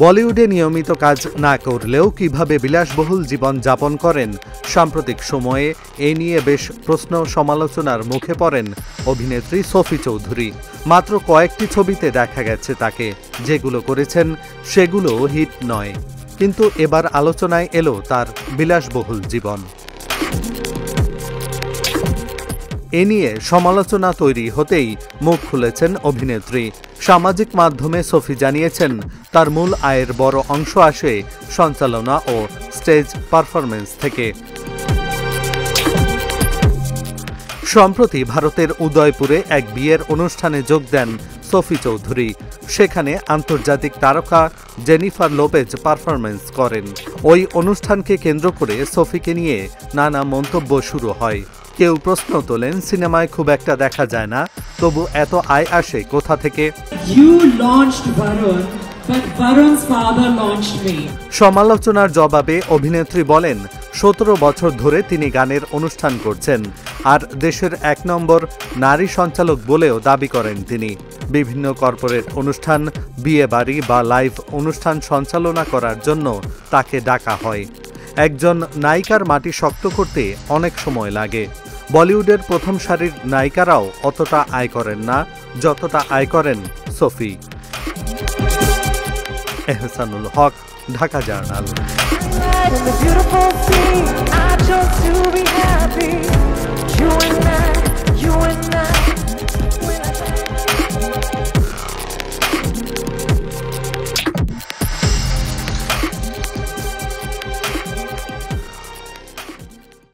বলিউডে নিয়মিত কাজ না করলেও কিভাবে বিলাসবহুল জীবন যাপন করেন সাম্প্রতিক সময়ে এ নিয়ে বেশ প্রশ্ন সমালোচনার মুখে পড়েন অভিনেত্রী সোফি চৌধুরী। মাত্র কয়েকটি ছবিতে দেখা গেছে তাকে, যেগুলো করেছেন সেগুলো হিট নয়, কিন্তু এবার আলোচনায় এলো তার বিলাসবহুল জীবন। এ নিয়ে সমালোচনা তৈরি হতেই মুখ খুলেছেন অভিনেত্রী। সামাজিক মাধ্যমে সোফি জানিয়েছেন তার মূল আয়ের বড় অংশ আসে সঞ্চালনা ও স্টেজ পারফরমেন্স থেকে। সম্প্রতি ভারতের উদয়পুরে এক বিয়ের অনুষ্ঠানে যোগ দেন সোফি চৌধুরী। সেখানে আন্তর্জাতিক তারকা জেনিফার লোপেজ পারফরমেন্স করেন। ওই অনুষ্ঠানকে কেন্দ্র করে সোফিকে নিয়ে নানা মন্তব্য শুরু হয়। কেউ প্রশ্ন তোলেন, সিনেমায় খুব একটা দেখা যায় না, তবু এত আয় আসে কোথা থেকে? সমালোচনার জবাবে অভিনেত্রী বলেন, 17 বছর ধরে তিনি গানের অনুষ্ঠান করছেন, আর দেশের 1 নম্বর নারী সঞ্চালক বলেও দাবি করেন তিনি। বিভিন্ন কর্পোরেট অনুষ্ঠান, বিয়ে বাড়ি বা লাইভ অনুষ্ঠান সঞ্চালনা করার জন্য তাকে ডাকা হয়। একজন নায়িকার মাটি শক্ত করতে অনেক সময় লাগে। বলিউডের প্রথম সারির নায়িকারাও অতটা আয় করেন না যতটা আয় করেন সোফি। এহসানুল হক, ঢাকা জার্নাল।